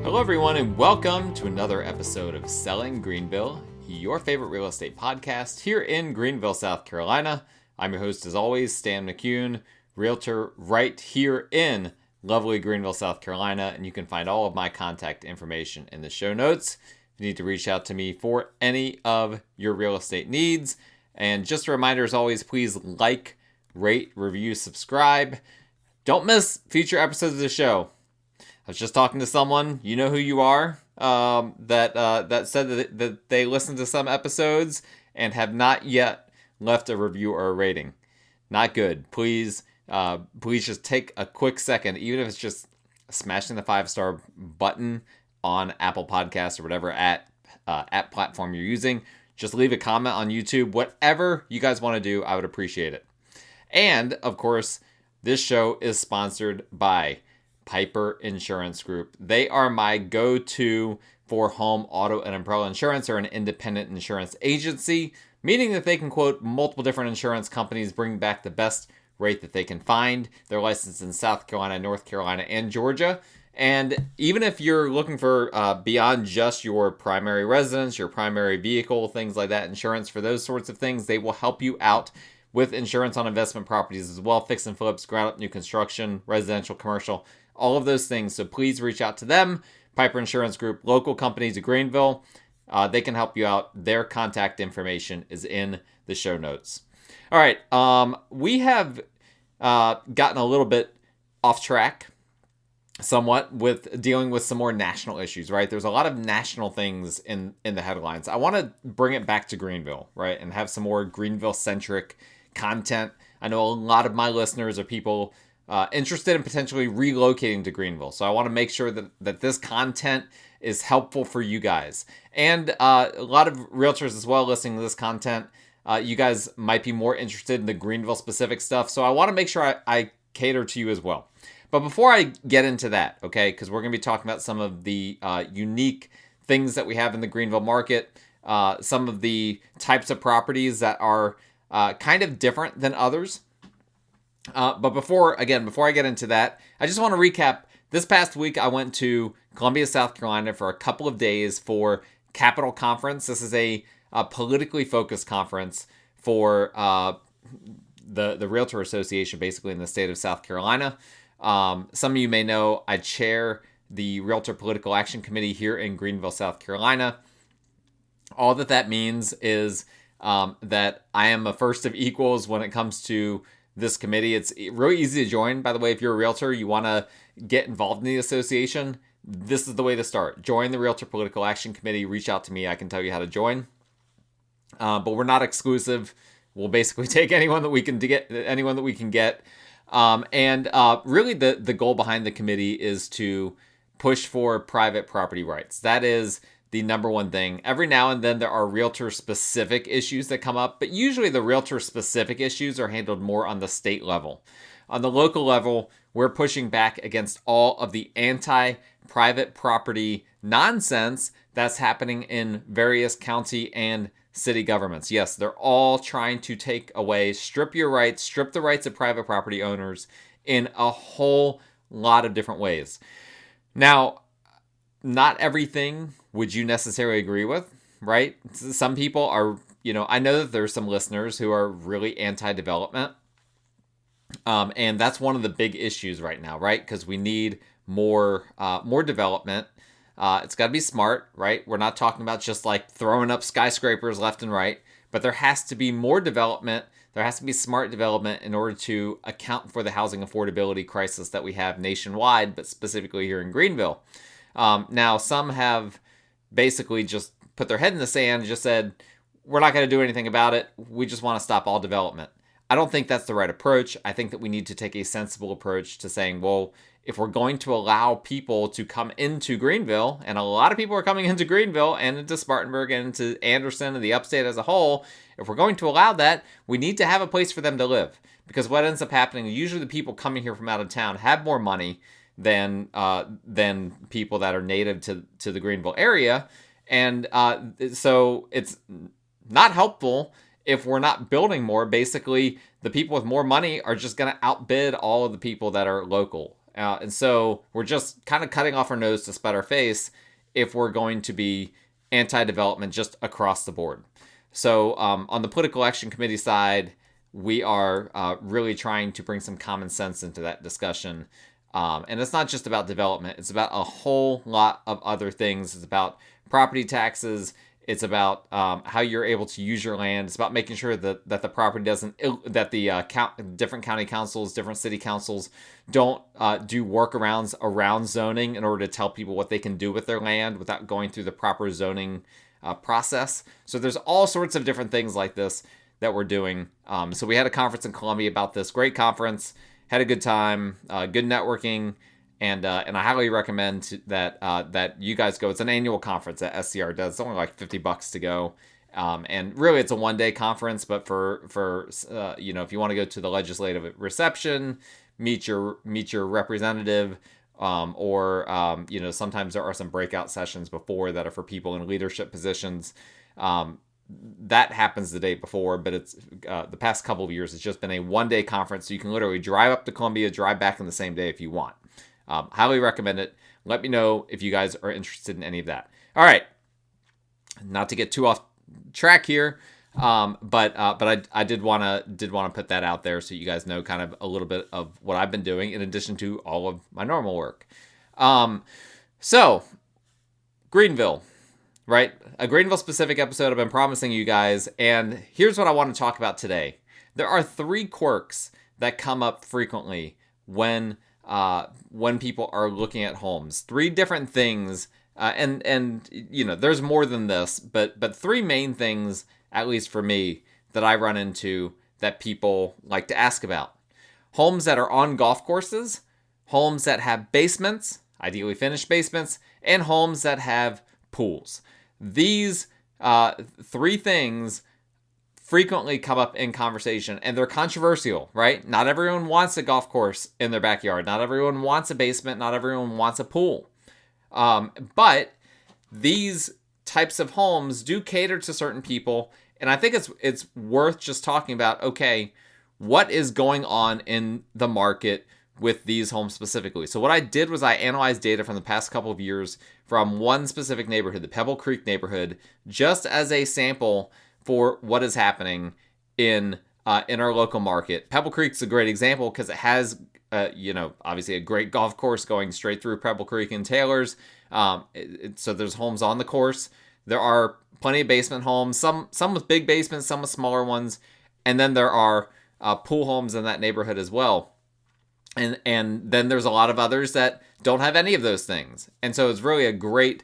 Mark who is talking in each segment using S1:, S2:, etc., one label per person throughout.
S1: Hello, everyone, and welcome to another episode of Selling Greenville, your favorite real estate podcast here in Greenville, South Carolina. I'm your host, as always, Stan McCune, realtor right here in lovely Greenville, South Carolina, and you can find all of my contact information in the show notes if you need to reach out to me for any of your real estate needs. And just a reminder, as always, please like, rate, review, subscribe. Don't miss future episodes of the show. I was just talking to someone, you know who you are, that said that they listened to some episodes and have not yet left a review or a rating. Not good. Please just take a quick second, even if it's just smashing the 5-star button on Apple Podcasts or whatever app platform you're using. Just leave a comment on YouTube. Whatever you guys want to do, I would appreciate it. And, of course, this show is sponsored by Piper Insurance Group. They are my go-to for home, auto, and umbrella insurance. They're an independent insurance agency, meaning that they can quote multiple different insurance companies, bring back the best rate that they can find. They're licensed in South Carolina, North Carolina, and Georgia. And even if you're looking for beyond just your primary residence, your primary vehicle, things like that, insurance for those sorts of things, they will help you out with insurance on investment properties as well, fix and flips, ground up new construction, residential, commercial, all of those things. So please reach out to them. Piper Insurance Group, local companies of Greenville. They can help you out. Their contact information is in the show notes. All right. We have gotten a little bit off track somewhat with dealing with some more national issues, right? There's a lot of national things in the headlines. I want to bring it back to Greenville, right? And have some more Greenville-centric content. I know a lot of my listeners are people interested in potentially relocating to Greenville. So I want to make sure that this content is helpful for you guys. And a lot of realtors as well listening to this content, you guys might be more interested in the Greenville specific stuff. So I want to make sure I cater to you as well. But before I get into that, okay, because we're going to be talking about some of the unique things that we have in the Greenville market, some of the types of properties that are kind of different than others. But before I get into that, I just want to recap. This past week, I went to Columbia, South Carolina for a couple of days for Capital Conference. This is a politically focused conference for the Realtor Association, basically in the state of South Carolina. Some of you may know I chair the Realtor Political Action Committee here in Greenville, South Carolina. All that means is that I am a first of equals when it comes to this committee. It's really easy to join. By the way, if you're a realtor, you want to get involved in the association, this is the way to start. Join the Realtor Political Action Committee. Reach out to me. I can tell you how to join. But we're not exclusive. We'll basically take anyone that we can get. Really, the goal behind the committee is to push for private property rights. That is the number one thing. Every now and then there are realtor-specific issues that come up, but usually the realtor-specific issues are handled more on the state level. On the local level, we're pushing back against all of the anti-private property nonsense that's happening in various county and city governments. Yes, they're all trying to take away, strip the rights of private property owners in a whole lot of different ways. Now, not everything would you necessarily agree with, right? Some people are, I know that there's some listeners who are really anti-development. And that's one of the big issues right now, right? Because we need more development. It's got to be smart, right? We're not talking about just like throwing up skyscrapers left and right, but there has to be more development. There has to be smart development in order to account for the housing affordability crisis that we have nationwide, but specifically here in Greenville. Now, some have basically just put their head in the sand and just said, we're not going to do anything about it. We just want to stop all development. I don't think that's the right approach. I think that we need to take a sensible approach to saying, well, if we're going to allow people to come into Greenville, and a lot of people are coming into Greenville and into Spartanburg and into Anderson and the upstate as a whole, if we're going to allow that, we need to have a place for them to live. Because what ends up happening, usually the people coming here from out of town have more money than people that are native to the Greenville area. And so it's not helpful if we're not building more. Basically, the people with more money are just going to outbid all of the people that are local. And so we're just kind of cutting off our nose to spite our face if we're going to be anti-development just across the board. So on the political action committee side, we are really trying to bring some common sense into that discussion. And it's not just about development. It's about a whole lot of other things. It's about property taxes. It's about how you're able to use your land. It's about making sure that the property doesn't, that the different county councils, different city councils don't do workarounds around zoning in order to tell people what they can do with their land without going through the proper zoning process. So there's all sorts of different things like this that we're doing. So we had a conference in Columbia about this. Great conference. Had a good time. Good networking. And I highly recommend that you guys go. It's an annual conference that SCR does. It's only like $50 to go. And really it's a one-day conference, but for if you want to go to the legislative reception, meet your representative, or sometimes there are some breakout sessions before that are for people in leadership positions. That happens the day before, but it's the past couple of years, it's just been a one-day conference. So you can literally drive up to Columbia, drive back in the same day if you want. Highly recommend it. Let me know if you guys are interested in any of that. All right. Not to get too off track here, but I did want to put that out there so you guys know kind of a little bit of what I've been doing in addition to all of my normal work. So Greenville, right? A Greenville specific episode I've been promising you guys, and here's what I want to talk about today. There are 3 quirks that come up frequently when people are looking at homes. 3 different things, and there's more than this, but 3 main things, at least for me, that I run into that people like to ask about. Homes that are on golf courses, homes that have basements, ideally finished basements, and homes that have pools. These 3 things frequently come up in conversation, and they're controversial, right? Not everyone wants a golf course in their backyard. Not everyone wants a basement. Not everyone wants a pool. But these types of homes do cater to certain people, and I think it's worth just talking about, okay, what is going on in the market with these homes specifically. So what I did was I analyzed data from the past couple of years from one specific neighborhood, the Pebble Creek neighborhood, just as a sample for what is happening in our local market. Pebble Creek's a great example because it has, obviously a great golf course going straight through Pebble Creek and Taylor's. So there's homes on the course. There are plenty of basement homes, some with big basements, some with smaller ones, and then there are pool homes in that neighborhood as well. And then there's a lot of others that don't have any of those things. And so it's really a great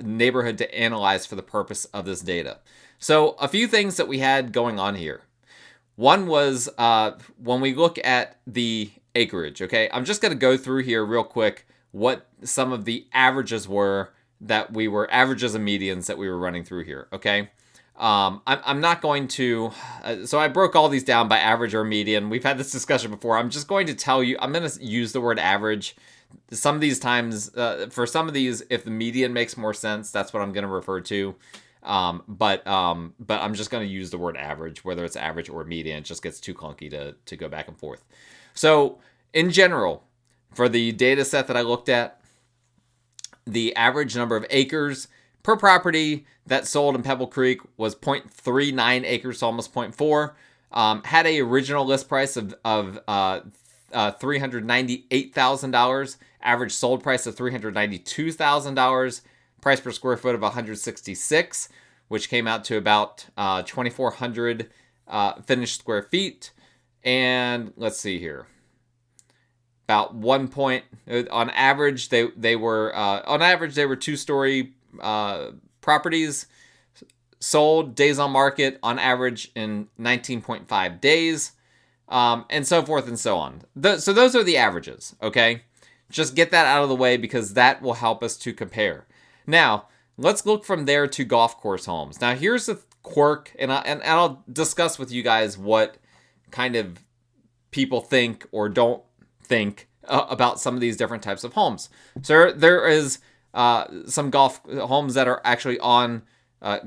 S1: neighborhood to analyze for the purpose of this data. So a few things that we had going on here. One was when we look at the acreage, okay? I'm just going to go through here real quick what some of the averages were averages and medians that we were running through here, okay? I'm not going to, so I broke all these down by average or median. We've had this discussion before. I'm just going to tell you, I'm going to use the word average. Some of these times, for some of these, if the median makes more sense, that's what I'm going to refer to. But I'm just going to use the word average, whether it's average or median. It just gets too clunky to go back and forth. So in general, for the data set that I looked at, the average number of acres per property that sold in Pebble Creek was 0.39 acres, so almost 0.4. Had a original list price of $398,000. Average sold price of $392,000. Price per square foot of $166, which came out to about 2,400 finished square feet. And let's see here. About on average, they were 2-story properties, sold days on market on average in 19.5 days, and so forth and so on. So those are the averages, okay? Just get that out of the way because that will help us to compare. Now, let's look from there to golf course homes. Now, here's the quirk, and I'll discuss with you guys what kind of people think or don't think about some of these different types of homes. So there is some golf homes that are actually on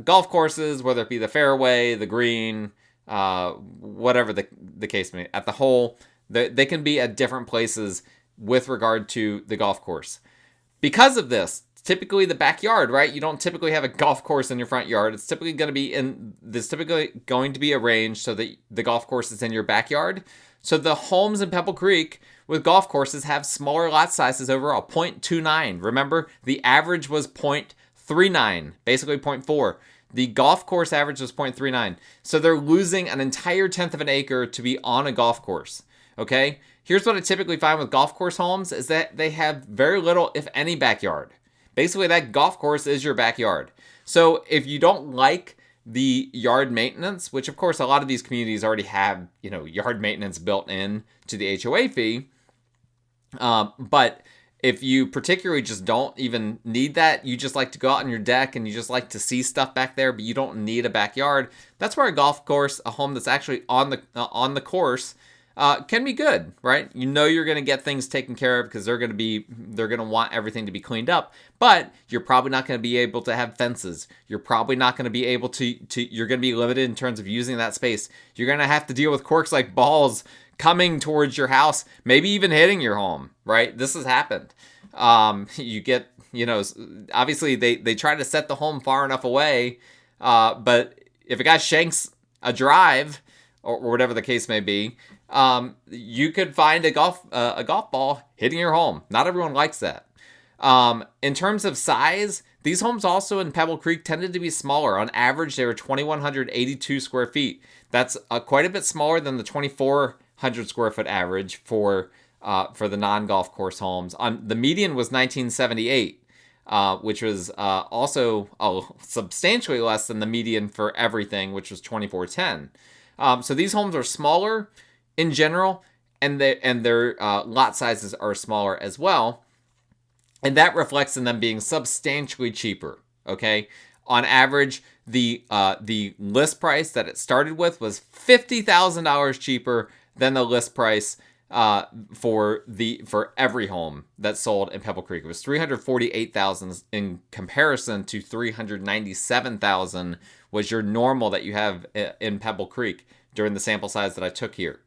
S1: golf courses, whether it be the fairway, the green, whatever the case may be, at the hole. They can be at different places with regard to the golf course. Because of this, typically the backyard, right? You don't typically have a golf course in your front yard. It's typically going to be arranged so that the golf course is in your backyard. So the homes in Pebble Creek with golf courses have smaller lot sizes overall, 0.29. Remember, the average was 0.39, basically 0.4. The golf course average was 0.39. So they're losing an entire tenth of an acre to be on a golf course. Okay? Here's what I typically find with golf course homes is that they have very little, if any, backyard. Basically, that golf course is your backyard. So if you don't like the yard maintenance, which of course a lot of these communities already have, yard maintenance built in to the HOA fee, but if you particularly just don't even need that, you just like to go out on your deck and you just like to see stuff back there, but you don't need a backyard, that's where a golf course, a home that's actually on the course, can be good, right? You're going to get things taken care of because they're going to want everything to be cleaned up, but you're probably not going to be able to have fences. You're probably not going to be able to you're going to be limited in terms of using that space. You're going to have to deal with quirks like balls coming towards your house, maybe even hitting your home, right? This has happened. You get, obviously they try to set the home far enough away, but if a guy shanks a drive or whatever the case may be, you could find a golf ball hitting your home. Not everyone likes that. In terms of size, these homes also in Pebble Creek tended to be smaller. On average, they were 2,182 square feet. That's quite a bit smaller than the 2,400 square foot average for the non-golf course homes. The median was 1978, which was also substantially less than the median for everything, which was 2,410. So these homes are smaller in general, and their lot sizes are smaller as well. And that reflects in them being substantially cheaper, okay? On average, the list price that it started with was $50,000 cheaper than the list price for every home that sold in Pebble Creek. It was $348,000 in comparison to $397,000 was your normal that you have in Pebble Creek during the sample size that I took here.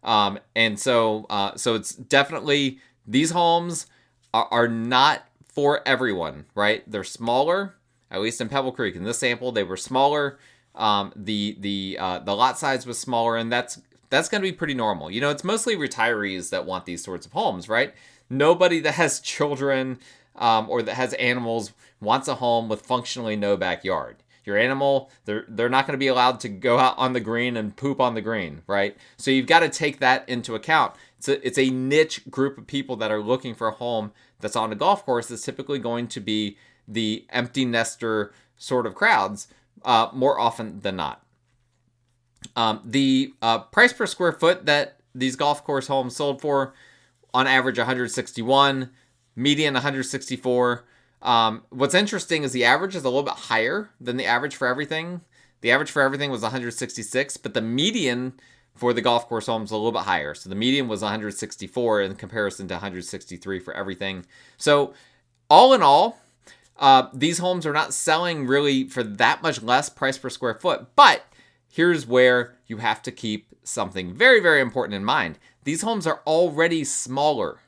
S1: And so it's definitely, these homes are not for everyone, right? They're smaller, at least in Pebble Creek. In this sample, they were smaller. The lot size was smaller, and that's going to be pretty normal. It's mostly retirees that want these sorts of homes, right? Nobody that has children or that has animals wants a home with functionally no backyard. Your animal, they're not going to be allowed to go out on the green and poop on the green, right? So you've got to take that into account. It's a niche group of people that are looking for a home that's on a golf course. That's typically going to be the empty nester sort of crowds more often than not. The price per square foot that these golf course homes sold for, on average, 161, median 164. What's interesting is the average is a little bit higher than the average for everything. The average for everything was 166, but the median for the golf course homes was a little bit higher. So the median was 164 in comparison to 163 for everything. So all in all, these homes are not selling really for that much less price per square foot. But here's where you have to keep something very, very important in mind. These homes are already smaller.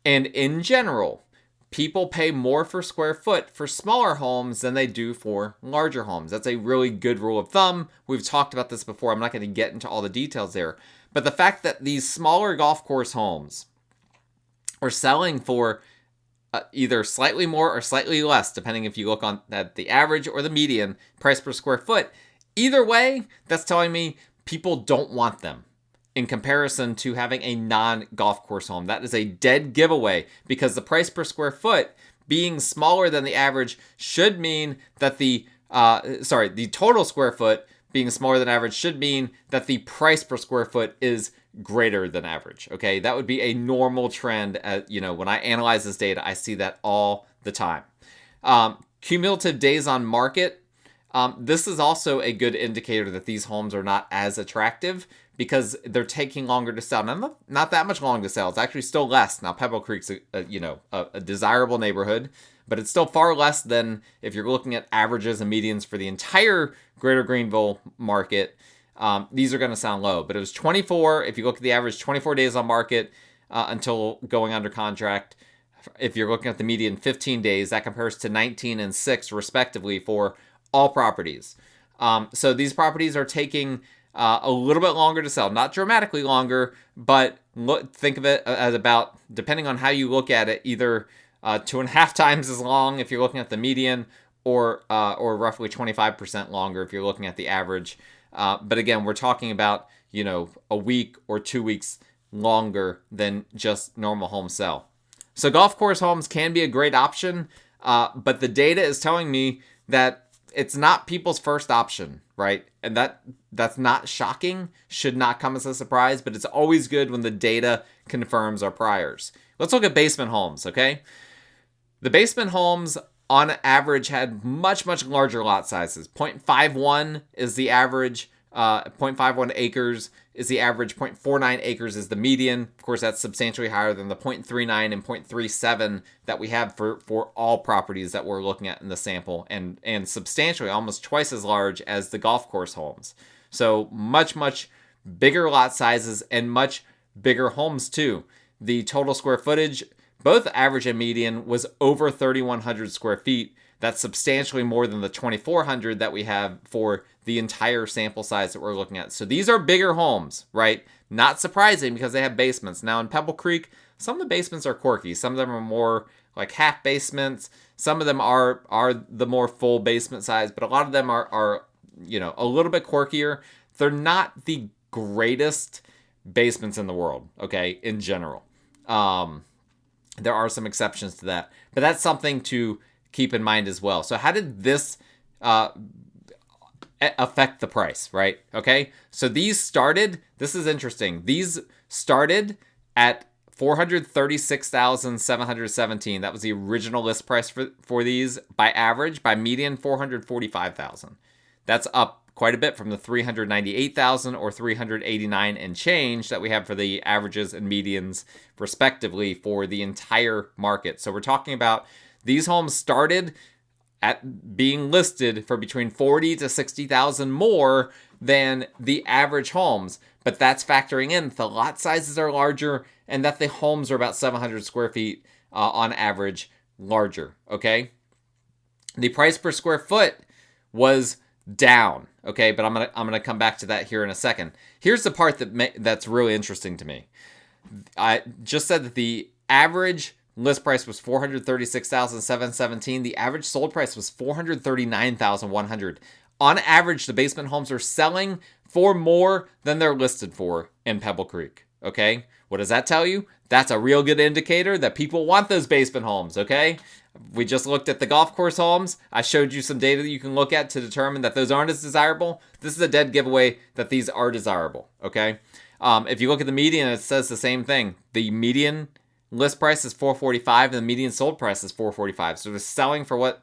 S1: And in general, people pay more per square foot for smaller homes than they do for larger homes. That's a really good rule of thumb. We've talked about this before. I'm not going to get into all the details there. But the fact that these smaller golf course homes are selling for either slightly more or slightly less, depending if you look at the average or the median price per square foot, either way, that's telling me people don't want them in comparison to having a non-golf course home. That is a dead giveaway, because the price per square foot being smaller than the average should mean that the total square foot being smaller than average should mean that the price per square foot is greater than average. Okay, that would be a normal trend. When I analyze this data, I see that all the time. Cumulative days on market. This is also a good indicator that these homes are not as attractive because they're taking longer to sell. Now, not that much longer to sell. It's actually still less. Now, Pebble Creek's a desirable neighborhood, but it's still far less than if you're looking at averages and medians for the entire Greater Greenville market. These are going to sound low, but it was 24. If you look at the average, 24 days on market. until going under contract. If you're looking at the median 15 days, that compares to 19 and 6 respectively for all properties. So these properties are taking a little bit longer to sell, not dramatically longer, but think of it as about, depending on how you look at it, either 2.5 times as long if you're looking at the median, or roughly 25% longer if you're looking at the average. But again, we're talking about, a week or 2 weeks longer than just normal home sell. So golf course homes can be a great option, but the data is telling me that it's not people's first option, right? And that's not shocking, should not come as a surprise, but it's always good when the data confirms our priors. Let's look at basement homes, okay? The basement homes on average had much, much larger lot sizes. 0.51 is the average. 0.51 acres is the average. 0.49 acres is the median. Of course, that's substantially higher than the 0.39 and 0.37 that we have for all properties that we're looking at in the sample, and substantially almost twice as large as the golf course homes. So much, much bigger lot sizes and much bigger homes too. The total square footage, both average and median, was over 3,100 square feet. That's substantially more than the 2,400 that we have for the entire sample size that we're looking at. So these are bigger homes, right? Not surprising because they have basements. Now in Pebble Creek, some of the basements are quirky. Some of them are more like half basements. Some of them are the more full basement size, but a lot of them are a little bit quirkier. They're not the greatest basements in the world, okay, in general. There are some exceptions to that, but that's something to keep in mind as well. So how did this affect the price, right? Okay, so this is interesting. These started at $436,717. That was the original list price for these by average. By median, $445,000. That's up quite a bit from the $398,000 or $389 and change that we have for the averages and medians respectively for the entire market. So we're talking about these homes started at being listed for between $40,000 to $60,000 more than the average homes, but that's factoring in the lot sizes are larger and that the homes are about 700 square feet on average larger. Okay, the price per square foot was down. Okay, but I'm gonna come back to that here in a second. Here's the part that's really interesting to me. I just said that the average list price was $436,717. The average sold price was $439,100. On average, the basement homes are selling for more than they're listed for in Pebble Creek. Okay, what does that tell you? That's a real good indicator that people want those basement homes. Okay, we just looked at the golf course homes. I showed you some data that you can look at to determine that those aren't as desirable. This is a dead giveaway that these are desirable. Okay, if you look at the median, it says the same thing. The median list price is $445 and the median sold price is $445. So they're selling for what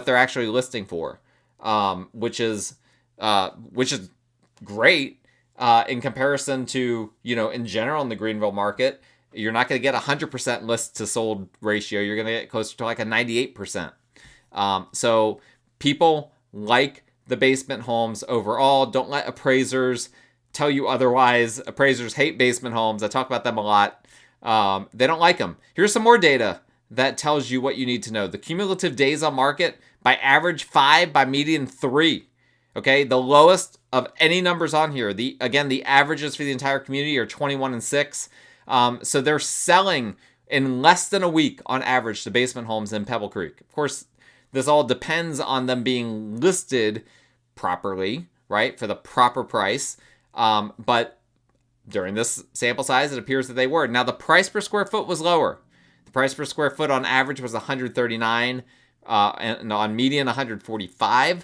S1: they're actually listing for, which is great in comparison to, in general in the Greenville market. You're not going to get 100% list to sold ratio. You're going to get closer to like a 98%. So people like the basement homes overall. Don't let appraisers tell you otherwise. Appraisers hate basement homes. I talk about them a lot. They don't like them. Here's some more data that tells you what you need to know. The cumulative days on market, by average 5, by median 3. Okay, the lowest of any numbers on here. The averages for the entire community are 21 and 6. So they're selling in less than a week on average the basement homes in Pebble Creek. Of course, this all depends on them being listed properly, right, for the proper price. But during this sample size, it appears that they were. Now, the price per square foot was lower. The price per square foot on average was $139, and on median, $145. I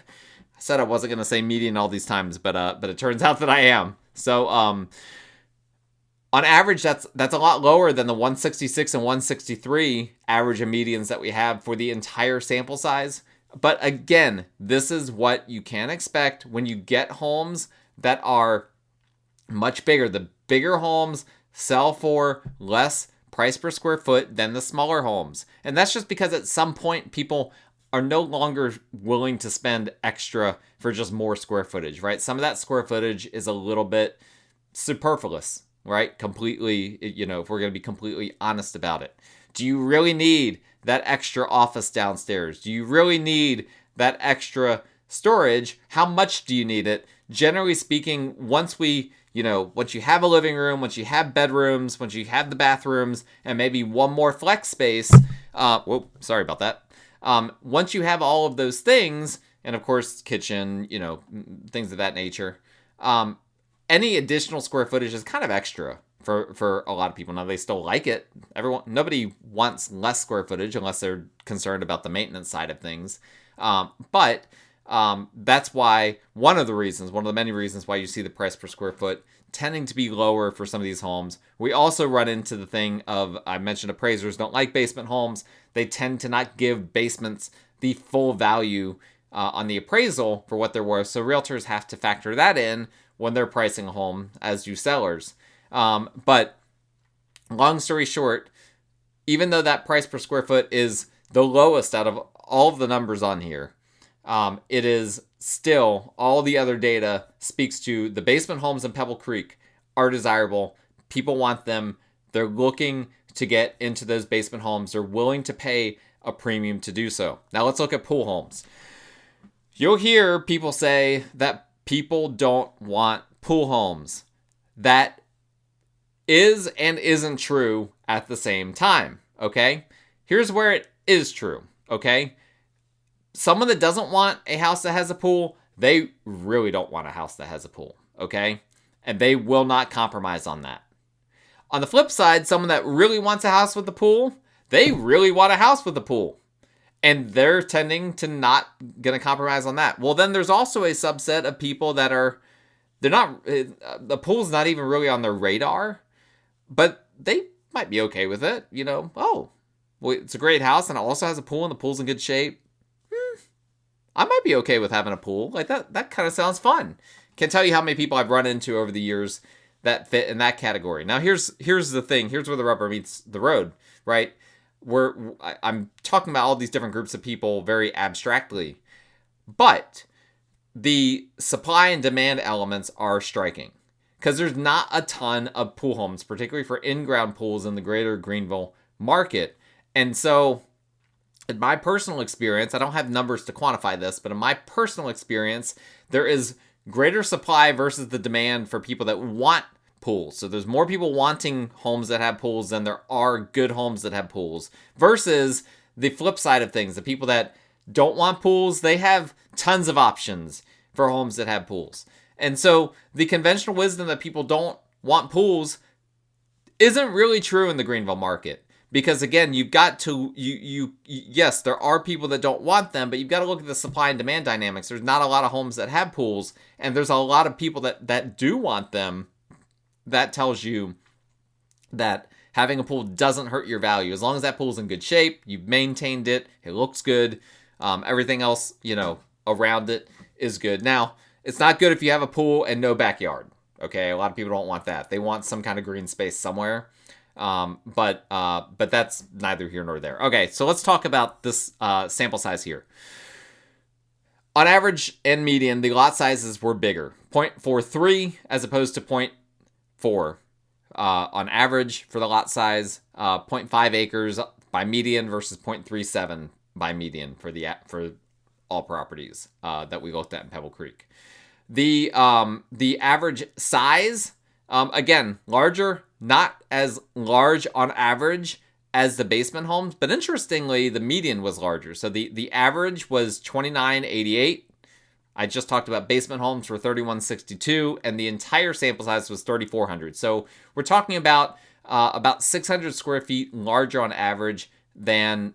S1: said I wasn't going to say median all these times, but it turns out that I am. So, on average, that's a lot lower than the 166 and 163 average and medians that we have for the entire sample size. But again, this is what you can expect when you get homes that are much bigger. The bigger homes sell for less price per square foot than the smaller homes. And that's just because at some point people are no longer willing to spend extra for just more square footage, right? Some of that square footage is a little bit superfluous. right? Completely, if we're going to be completely honest about it. Do you really need that extra office downstairs? Do you really need that extra storage? How much do you need it? Generally speaking, once you have a living room, once you have bedrooms, once you have the bathrooms, and maybe one more flex space, sorry about that. Once you have all of those things, and of course, kitchen, things of that nature, any additional square footage is kind of extra for a lot of people. Now, they still like it. Nobody wants less square footage unless they're concerned about the maintenance side of things. But that's why one of the many reasons why you see the price per square foot tending to be lower for some of these homes. We also run into the thing of, I mentioned appraisers don't like basement homes. They tend to not give basements the full value on the appraisal for what they're worth. So realtors have to factor that in when they're pricing a home, as do sellers. But long story short, even though that price per square foot is the lowest out of all of the numbers on here, it is still, all the other data speaks to the basement homes in Pebble Creek are desirable. People want them. They're looking to get into those basement homes. They're willing to pay a premium to do so. Now let's look at pool homes. You'll hear people say that people don't want pool homes. That is and isn't true at the same time, okay? Here's where it is true, okay? Someone that doesn't want a house that has a pool, they really don't want a house that has a pool, okay? And they will not compromise on that. On the flip side, someone that really wants a house with a pool, they really want a house with a pool. And they're tending to not going to compromise on that. Well, then there's also a subset of people that the pool's not even really on their radar, but they might be okay with it. Well, it's a great house and it also has a pool and the pool's in good shape. I might be okay with having a pool. Like that kind of sounds fun. Can't tell you how many people I've run into over the years that fit in that category. Now, here's the thing. Here's where the rubber meets the road, right? I'm talking about all these different groups of people very abstractly, but the supply and demand elements are striking because there's not a ton of pool homes, particularly for in-ground pools in the Greater Greenville market. And so in my personal experience, I don't have numbers to quantify this, but in my personal experience, there is greater supply versus the demand for people that want pools. So there's more people wanting homes that have pools than there are good homes that have pools, versus the flip side of things. The people that don't want pools, they have tons of options for homes that have pools. And so the conventional wisdom that people don't want pools isn't really true in the Greenville market. Because again, you've got to, yes, there are people that don't want them, but you've got to look at the supply and demand dynamics. There's not a lot of homes that have pools, and there's a lot of people that do want them. That tells you that having a pool doesn't hurt your value. As long as that pool's in good shape, you've maintained it, it looks good, everything else, around it is good. Now, it's not good if you have a pool and no backyard. Okay, a lot of people don't want that. They want some kind of green space somewhere. But that's neither here nor there. Okay, so let's talk about this sample size here. On average and median, the lot sizes were bigger. 0.43 as opposed to 0.4 on average for the lot size. 0.5 acres by median versus 0.37 by median for all properties that we looked at in Pebble Creek. The average size, again, larger, not as large on average as the basement homes, but interestingly, the median was larger. So the average was 2988. I just talked about basement homes for 3162, and the entire sample size was 3400. So we're talking about 600 square feet larger on average than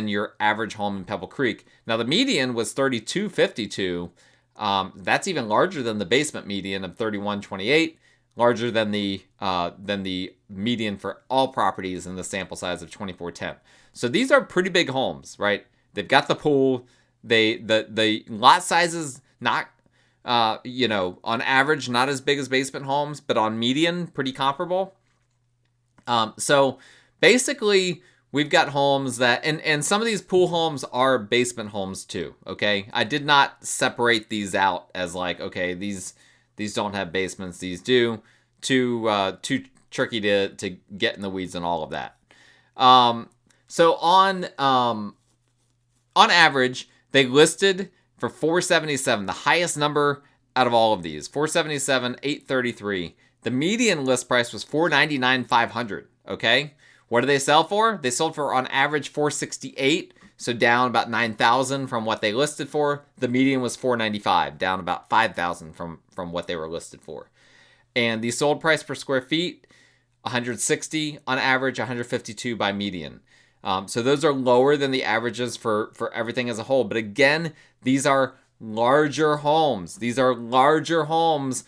S1: your average home in Pebble Creek. Now the median was 3252. That's even larger than the basement median of 3128. Larger than the median for all properties in the sample size of 2410. So these are pretty big homes, right? They've got the pool. The lot sizes not on average not as big as basement homes, but on median pretty comparable. So basically we've got homes that and some of these pool homes are basement homes too. Okay, I did not separate these out as like, okay, these don't have basements, these do. Two tricky to get in the weeds and all of that. So on average, they listed for $477, the highest number out of all of these. $477, $833. The median list price was $499, $500. Okay, what do they sell for? They sold for on average $468, so down about $9,000 from what they listed for. The median was $495, down about $5,000 from what they were listed for. And the sold price per square feet, $160 on average, $152 by median. So those are lower than the averages for everything as a whole. But again, these are larger homes. These are larger homes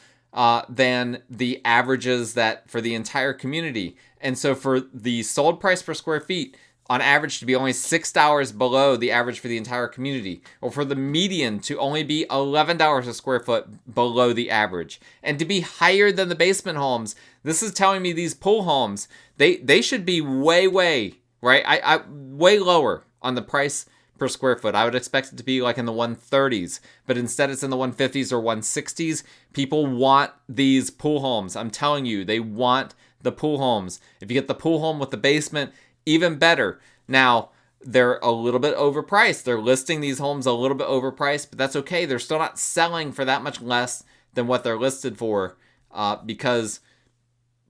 S1: than the averages that for the entire community. And so for the sold price per square feet, on average to be only $6 below the average for the entire community, or for the median to only be $11 a square foot below the average, and to be higher than the basement homes, this is telling me these pool homes, they should be way way lower on the price per square foot. I would expect it to be like in the 130s, but instead it's in the 150s or 160s. People want these pool homes. I'm telling you, they want the pool homes. If you get the pool home with the basement, even better. Now, they're a little bit overpriced. They're listing these homes a little bit overpriced, but that's okay. They're still not selling for that much less than what they're listed for because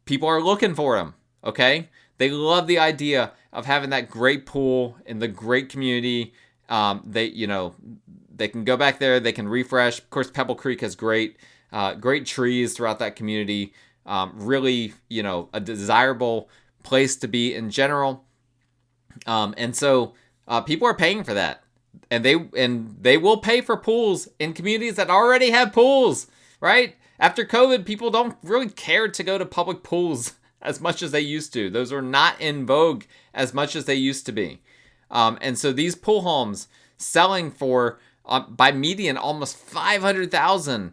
S1: people are looking for them, okay? They love the idea of having that great pool in the great community. They can go back there. They can refresh. Of course, Pebble Creek has great trees throughout that community. Really, a desirable place to be in general. And so people are paying for that, and they will pay for pools in communities that already have pools, right? After COVID, people don't really care to go to public pools as much as they used to. Those are not in vogue as much as they used to be. And so these pool homes selling for by median almost $500,000.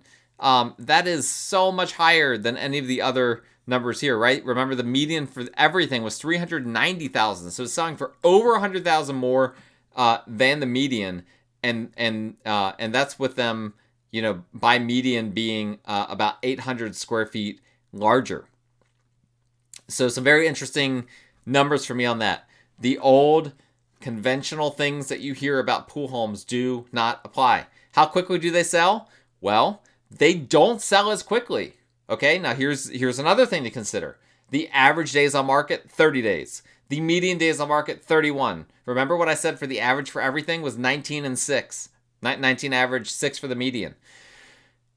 S1: That is so much higher than any of the other numbers here, right? Remember, the median for everything was $390,000, so it's selling for over $100,000 more than the median, and that's with them, by median being about 800 square feet larger. So some very interesting numbers for me on that. The old conventional things that you hear about pool homes do not apply. How quickly do they sell? Well, they don't sell as quickly. Okay, now here's another thing to consider. The average days on market, 30 days. The median days on market, 31. Remember what I said for the average for everything was 19 and 6. 19 average, 6 for the median.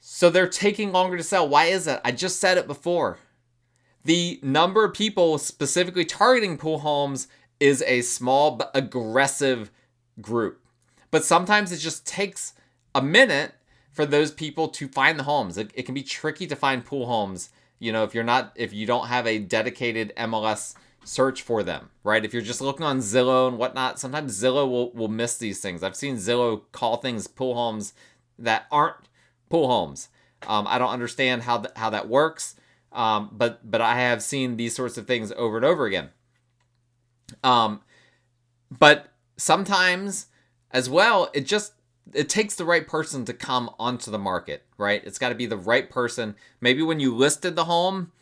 S1: So they're taking longer to sell. Why is that? I just said it before. The number of people specifically targeting pool homes is a small but aggressive group. But sometimes it just takes a minute for those people to find the homes. It can be tricky to find pool homes, if you don't have a dedicated MLS search for them, right? If you're just looking on Zillow and whatnot, sometimes Zillow will miss these things. I've seen Zillow call things pool homes that aren't pool homes. I don't understand how that works, but I have seen these sorts of things over and over again. But sometimes as well, it takes the right person to come onto the market, right? It's got to be the right person. Maybe when you listed the home,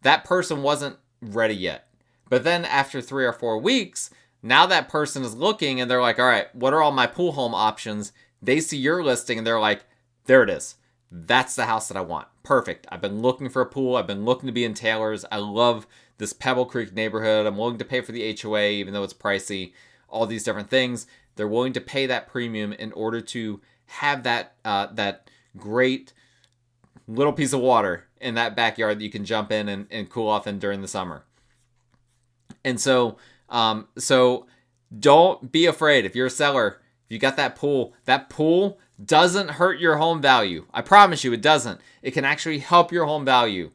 S1: that person wasn't ready yet. But then after 3 or 4 weeks, now that person is looking and they're like, all right, what are all my pool home options? They see your listing and they're like, there it is. That's the house that I want. Perfect. I've been looking for a pool. I've been looking to be in Taylor's. I love this Pebble Creek neighborhood. I'm willing to pay for the HOA, even though it's pricey, all these different things. They're willing to pay that premium in order to have that great little piece of water in that backyard that you can jump in and cool off in during the summer. And so don't be afraid. If you're a seller, if you got that pool doesn't hurt your home value. I promise you it doesn't. It can actually help your home value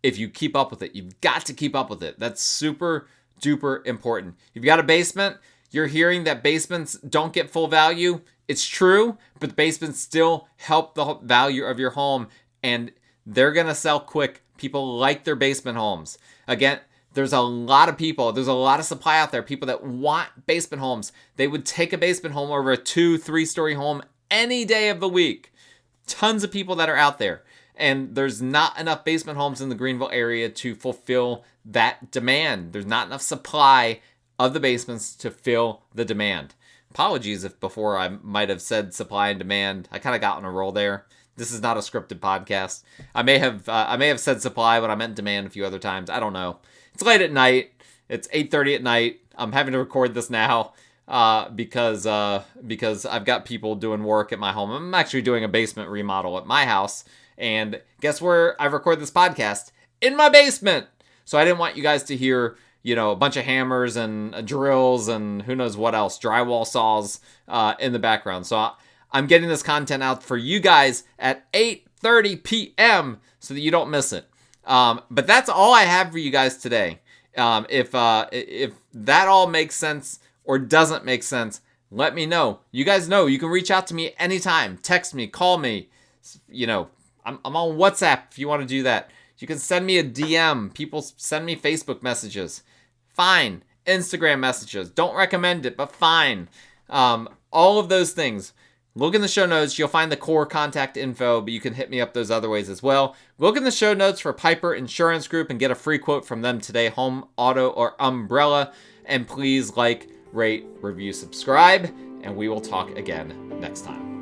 S1: if you keep up with it. You've got to keep up with it. That's super duper important. You've got a basement. You're hearing that basements don't get full value. It's true, but the basements still help the value of your home, and they're going to sell quick. People like their basement homes. Again, there's a lot of supply out there, people that want basement homes. They would take a basement home over a 2-3 story home any day of the week. Tons of people that are out there. And there's not enough basement homes in the Greenville area to fulfill that demand. There's not enough supply of the basements to fill the demand. Apologies if before I might have said supply and demand. I kind of got on a roll there. This is not a scripted podcast. I may have said supply when I meant demand a few other times. I don't know. It's late at night. It's 8:30 at night. I'm having to record this now because I've got people doing work at my home. I'm actually doing a basement remodel at my house. And guess where I record this podcast? In my basement. So I didn't want you guys to hear, a bunch of hammers and drills and who knows what else, drywall saws in the background. So I'm getting this content out for you guys at 8:30 p.m. so that you don't miss it. But that's all I have for you guys today. If that all makes sense or doesn't make sense, let me know. You guys know you can reach out to me anytime. Text me, call me. I'm on WhatsApp if you want to do that. You can send me a DM. People send me Facebook messages. Fine. Instagram messages. Don't recommend it, but fine. All of those things. Look in the show notes. You'll find the core contact info, but you can hit me up those other ways as well. Look in the show notes for Piper Insurance Group and get a free quote from them today, home, auto, or umbrella. And please like, rate, review, subscribe, and we will talk again next time.